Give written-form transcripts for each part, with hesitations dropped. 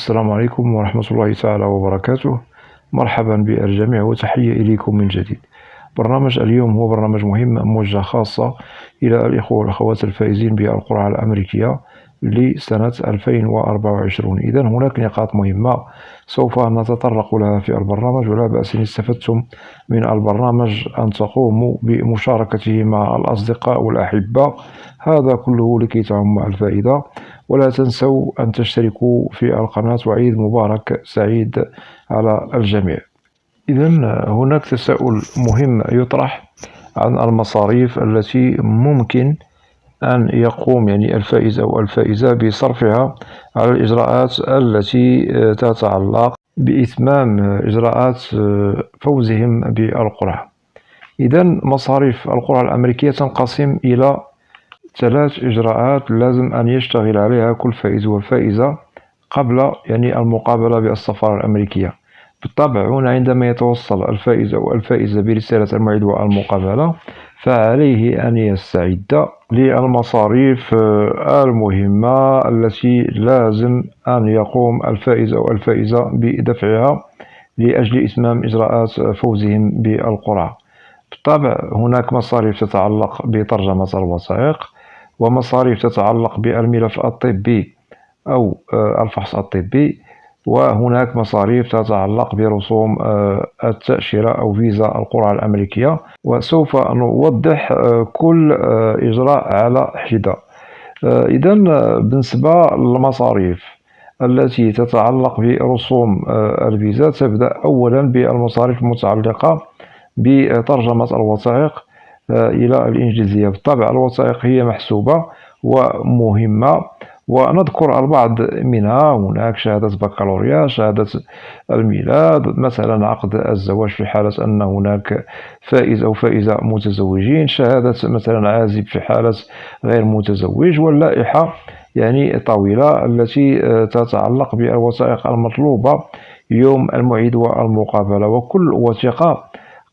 السلام عليكم ورحمة الله تعالى وبركاته. مرحبا بالجميع وتحية إليكم من جديد. برنامج اليوم هو برنامج مهم موجه خاصة إلى الإخوة والأخوات الفائزين بالقرعة الأمريكية لسنة 2024. إذن هناك نقاط مهمة سوف نتطرق لها في البرنامج، ولا بأس إن استفدتم من البرنامج أن تقوموا بمشاركته مع الأصدقاء والأحبة، هذا كله لكي تعم الفائدة. ولا تنسوا أن تشتركوا في القناة، وعيد مبارك سعيد على الجميع. إذن هناك تساؤل مهم يطرح عن المصاريف التي ممكن أن يقوم الفائز أو الفائزة بصرفها على الإجراءات التي تتعلق بإتمام إجراءات فوزهم بالقرعة. إذن مصاريف القرعة الأمريكية تنقسم إلى 3 إجراءات لازم أن يشتغل عليها كل فائز وفائزة قبل المقابلة بالسفارة الأمريكية. بالطبع هنا عندما يتوصل الفائز أو الفائزة برسالة الموعد والمقابلة، فعليه أن يستعد للمصاريف المهمة التي لازم أن يقوم الفائز أو الفائزة بدفعها لأجل إتمام إجراءات فوزهم بالقرعة. بالطبع هناك مصاريف تتعلق بترجمة الوثائق، ومصاريف تتعلق بالملف الطبي أو الفحص الطبي، وهناك مصاريف تتعلق برسوم التأشيرة أو فيزا القرعة الأمريكية، وسوف نوضح كل إجراء على حدة. إذن بالنسبة للمصاريف التي تتعلق برسوم الفيزا، تبدأ أولا بالمصاريف المتعلقة بترجمة الوثائق إلى الإنجليزية. بالطبع الوثائق هي محسوبة ومهمة، ونذكر البعض منها. هناك شهادة بكالوريا، شهادة الميلاد، مثلا عقد الزواج في حالة أن هناك فائز أو فائزة متزوجين، شهادة مثلا عازب في حالة غير متزوج، واللائحة طويلة التي تتعلق بالوثائق المطلوبة يوم الموعد والمقابلة. وكل وثيقة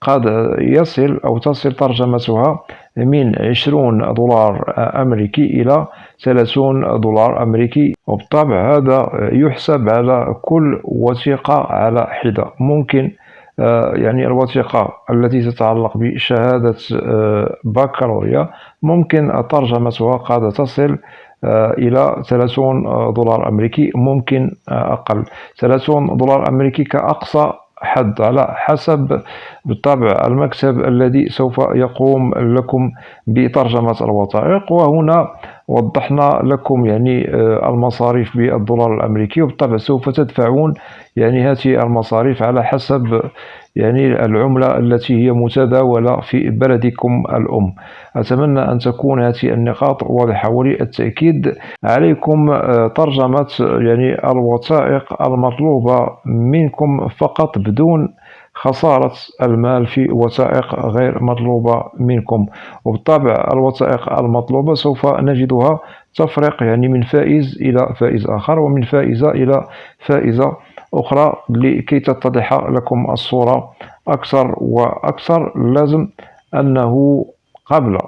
قد يصل أو تصل ترجمتها من $20 أمريكي إلى $30 أمريكي، وبالطبع هذا يحسب على كل وثيقة على حدة. ممكن الوثيقة التي تتعلق بشهادة بكالوريا ممكن ترجمتها قد تصل إلى $30 أمريكي، ممكن أقل. $30 أمريكي كأقصى حد على حسب بالطبع المكتب الذي سوف يقوم لكم بترجمة الوثائق. وهنا وضحنا لكم المصاريف بالدولار الأمريكي، وبالطبع سوف تدفعون هذه المصاريف على حسب العملة التي هي متداولة في بلدكم الأم. أتمنى أن تكون هذه النقاط واضحة، وللتأكيد عليكم ترجمة الوثائق المطلوبة منكم فقط بدون خسارة المال في وثائق غير مطلوبة منكم. وبالطبع الوثائق المطلوبة سوف نجدها تفرق من فائز إلى فائز آخر، ومن فائزة إلى فائزة أخرى. لكي تتضح لكم الصورة أكثر وأكثر، لازم أنه قبل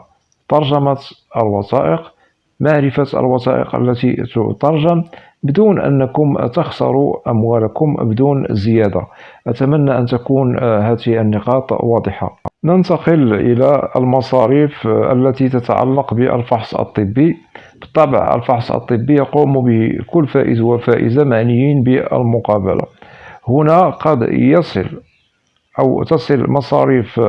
ترجمة الوثائق معرفة الوثائق التي تترجم بدون أنكم تخسروا أموالكم بدون زيادة. أتمنى أن تكون هذه النقاط واضحة. ننتقل إلى المصاريف التي تتعلق بالفحص الطبي. بالطبع الفحص الطبي يقوم به كل فائز وفائزة معنيين بالمقابلة. هنا قد تصل مصاريف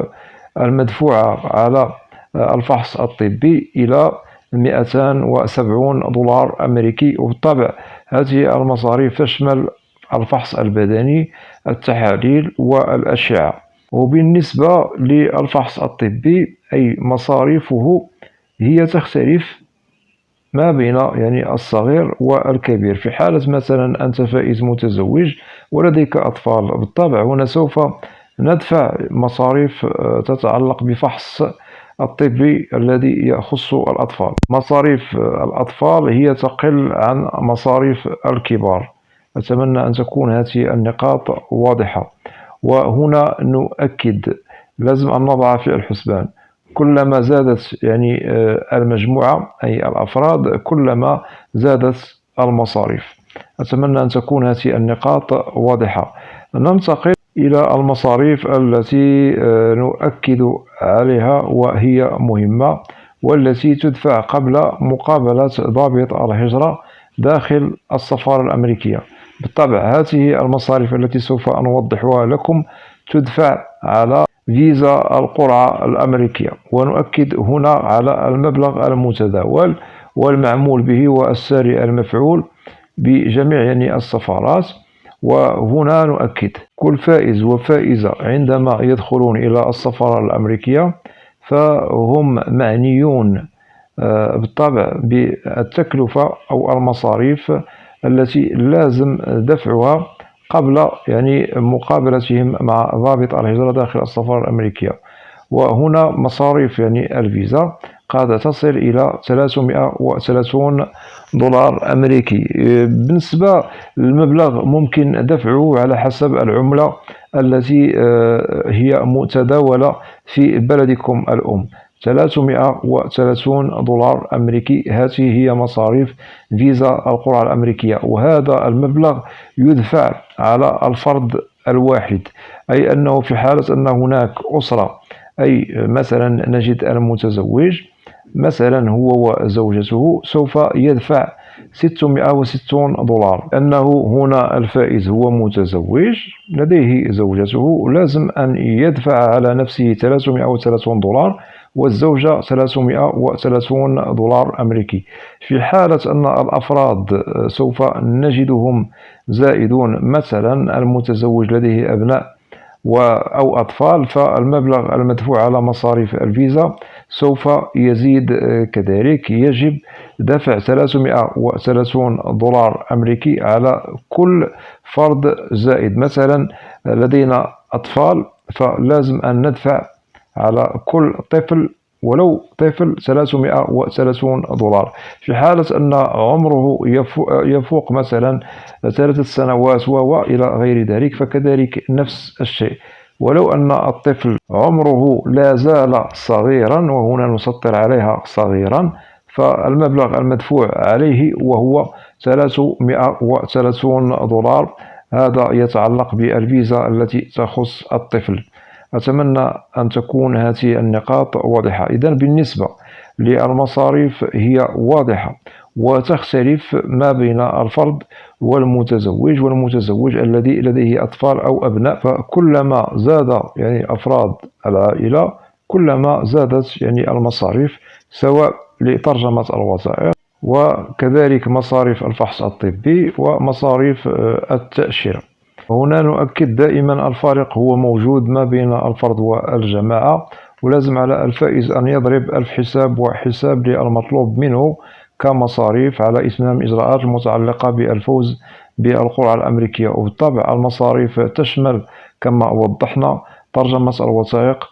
المدفوعة على الفحص الطبي إلى $270 أمريكي، وبالطبع هذه المصاريف تشمل الفحص البدني، التحاليل والأشعة. وبالنسبة للفحص الطبي أي مصاريفه هي تختلف ما بين الصغير والكبير. في حالة مثلا أنت فائز متزوج ولديك أطفال، بالطبع هنا سوف ندفع مصاريف تتعلق بفحص الطبي الذي يخص الأطفال. مصاريف الأطفال هي تقل عن مصاريف الكبار. أتمنى أن تكون هذه النقاط واضحة. وهنا نؤكد لازم أن نضع في الحسبان كلما زادت المجموعة أي الأفراد كلما زادت المصاريف. أتمنى أن تكون هذه النقاط واضحة. ننتقل إلى المصاريف التي نؤكد عليها وهي مهمة، والتي تدفع قبل مقابلة ضابط الهجرة داخل السفارة الأمريكية. بالطبع هذه المصاريف التي سوف نوضحها لكم تدفع على فيزا القرعة الأمريكية، ونؤكد هنا على المبلغ المتداول والمعمول به والساري المفعول بجميع يعني السفارات. وهنا نؤكد كل فائز وفائزة عندما يدخلون إلى السفارة الأمريكية فهم معنيون بالطبع بالتكلفة أو المصاريف التي لازم دفعها قبل يعني مقابلتهم مع ضابط الهجرة داخل السفارة الأمريكية. وهنا مصاريف يعني الفيزا قد تصل إلى 330 دولار أمريكي. بالنسبة للمبلغ ممكن دفعه على حسب العملة التي هي متداولة في بلدكم الأم. 330 دولار أمريكي، هذه هي مصاريف فيزا القرعة الأمريكية، وهذا المبلغ يدفع على الفرد الواحد. أي أنه في حالة أن هناك أسرة، أي مثلا نجد المتزوج مثلا هو وزوجته سوف يدفع 660 دولار، أنه هنا الفائز هو متزوج لديه زوجته، لازم أن يدفع على نفسه 330 دولار والزوجة 330 دولار أمريكي. في حالة أن الأفراد سوف نجدهم زائدون، مثلا المتزوج لديه أبناء أو أطفال، فالمبلغ المدفوع على مصاريف الفيزا سوف يزيد كذلك. يجب دفع 330 دولار أمريكي على كل فرد زائد. مثلا لدينا أطفال فلازم أن ندفع على كل طفل ولو طفل 330 دولار. في حالة أن عمره يفوق مثلا 3 سنوات وإلى غير ذلك فكذلك نفس الشيء. ولو أن الطفل عمره لا زال صغيرا، وهنا نسطر عليها صغيرا، فالمبلغ المدفوع عليه وهو 330 دولار. هذا يتعلق بالفيزا التي تخص الطفل. أتمنى أن تكون هذه النقاط واضحة. إذن بالنسبة للمصاريف هي واضحة وتختلف ما بين الفرد والمتزوج الذي لديه أطفال أو أبناء. فكلما زاد يعني أفراد العائلة كلما زادت يعني المصاريف، سواء لترجمة الوثائق وكذلك مصاريف الفحص الطبي ومصاريف التأشيرة. هنا نؤكد دائما الفارق هو موجود ما بين الفرد والجماعة، ولازم على الفائز أن يضرب 1000 حساب وحساب للمطلوب منه كمصاريف على إتمام إجراءات المتعلقة بالفوز بالقرعة الأمريكية. وبالطبع المصاريف تشمل كما وضحنا ترجمة الوثائق،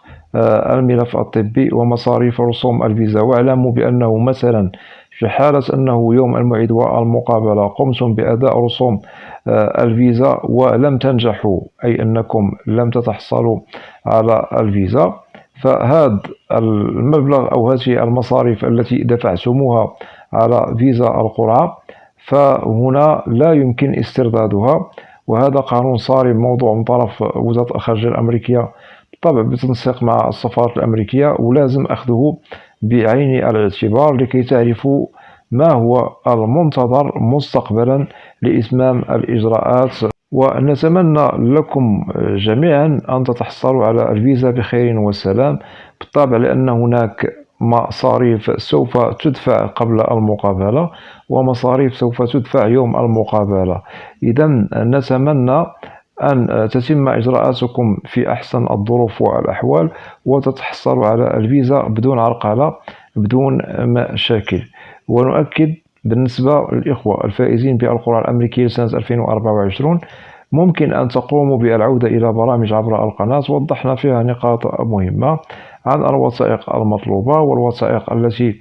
الملف الطبي، ومصاريف رسوم الفيزا. واعلموا بأنه مثلا في حالة أنه يوم الموعد والمقابلة قمتم بأداء رسوم الفيزا ولم تنجحوا، أي أنكم لم تتحصلوا على الفيزا، فهذا المبلغ أو هذه المصاريف التي دفعتموها على فيزا القرعة فهنا لا يمكن استردادها. وهذا قانون صارم موضوع من طرف وزارة الخارجية الأمريكية بالطبع بالتنسيق مع السفارة الأمريكية، ولازم أخذه بعين الاعتبار لكي تعرفوا ما هو المنتظر مستقبلا لإتمام الإجراءات. ونتمنى لكم جميعا أن تتحصلوا على الفيزا بخير وسلام بالطبع، لأن هناك مصاريف سوف تدفع قبل المقابلة ومصاريف سوف تدفع يوم المقابلة. إذن نتمنى أن تتم إجراءاتكم في أحسن الظروف والأحوال وتتحصلوا على الفيزا بدون عرقلة بدون مشاكل. ونؤكد بالنسبة للإخوة الفائزين بالقرعة الأمريكية سنة 2024 ممكن أن تقوموا بالعودة إلى برامج عبر القناة، وضحنا فيها نقاط مهمة عن الوثائق المطلوبة والوثائق التي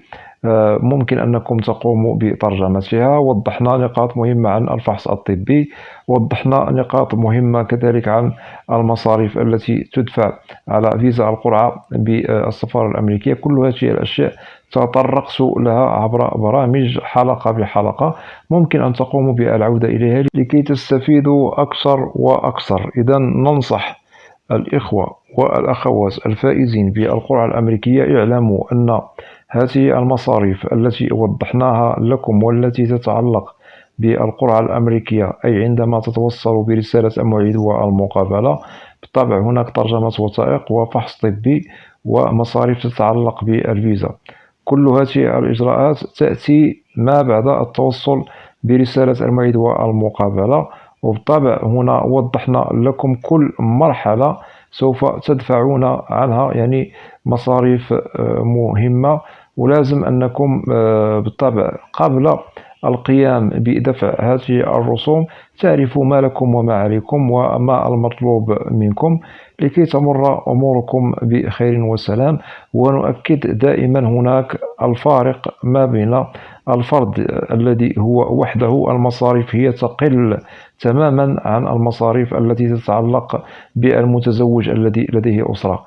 ممكن أنكم تقوموا بترجمتها. وضحنا نقاط مهمة عن الفحص الطبي، وضحنا نقاط مهمة كذلك عن المصاريف التي تدفع على فيزا القرعة بالسفارة الأمريكية. كل هذه الأشياء تطرقت لها عبر برامج حلقة بحلقة، ممكن أن تقوموا بالعودة إليها لكي تستفيدوا أكثر وأكثر. إذا ننصح الإخوة والأخوات الفائزين بالقرعة الأمريكية، اعلموا أن هذه المصاريف التي وضحناها لكم والتي تتعلق بالقرعة الأمريكية، أي عندما تتوصلوا برسالة الموعد والمقابلة، بالطبع هناك ترجمة وثائق وفحص طبي ومصاريف تتعلق بالفيزا. كل هذه الإجراءات تأتي ما بعد التوصل برسالة الموعد والمقابلة. وبالطبع هنا وضحنا لكم كل مرحلة سوف تدفعون عنها، يعني مصاريف مهمة، ولازم أنكم بالطبع قبل القيام بدفع هذه الرسوم تعرفوا ما لكم وما عليكم وما المطلوب منكم لكي تمر أموركم بخير وسلام. ونؤكد دائما هناك الفارق ما بين الفرد الذي هو وحده، المصاريف هي تقل تماما عن المصاريف التي تتعلق بالمتزوج الذي لديه أسرة،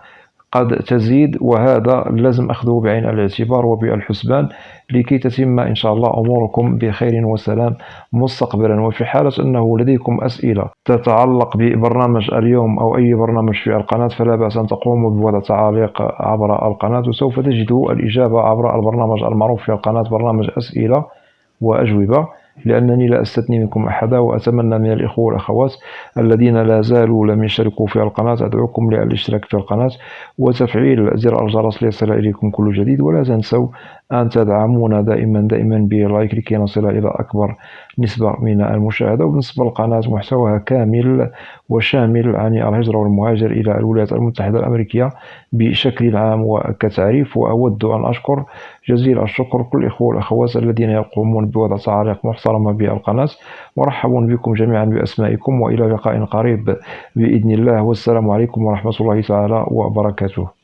قد تزيد، وهذا لازم أخذه بعين الاعتبار وبالحسبان لكي تتم إن شاء الله أموركم بخير وسلام مستقبلا. وفي حالة أنه لديكم أسئلة تتعلق ببرنامج اليوم أو أي برنامج في القناة، فلا بأس أن تقوموا بوضع تعاليق عبر القناة، وسوف تجدوا الإجابة عبر البرنامج المعروف في القناة، برنامج أسئلة وأجوبة، لأنني لا أستثني منكم أحدا. وأتمنى من الإخوة والأخوات الذين لا زالوا لم يشتركوا في القناة، أدعوكم للاشتراك في القناة وتفعيل زر الجرس ليصل إليكم كل جديد. ولا تنسوا أن تدعمونا دائما بلايك لكي نصل إلى أكبر نسبة من المشاهدة. وبالنسبة للقناة محتواها كامل وشامل عن الهجرة والمهاجر إلى الولايات المتحدة الأمريكية بشكل عام وكتعريف. وأود أن أشكر جزيل الشكر كل الإخوة والأخوات الذين يقومون بوضع تعاليق محترمة بالقناة. مرحبا بكم جميعا بأسمائكم، وإلى لقاء قريب بإذن الله، والسلام عليكم ورحمة الله تعالى وبركاته.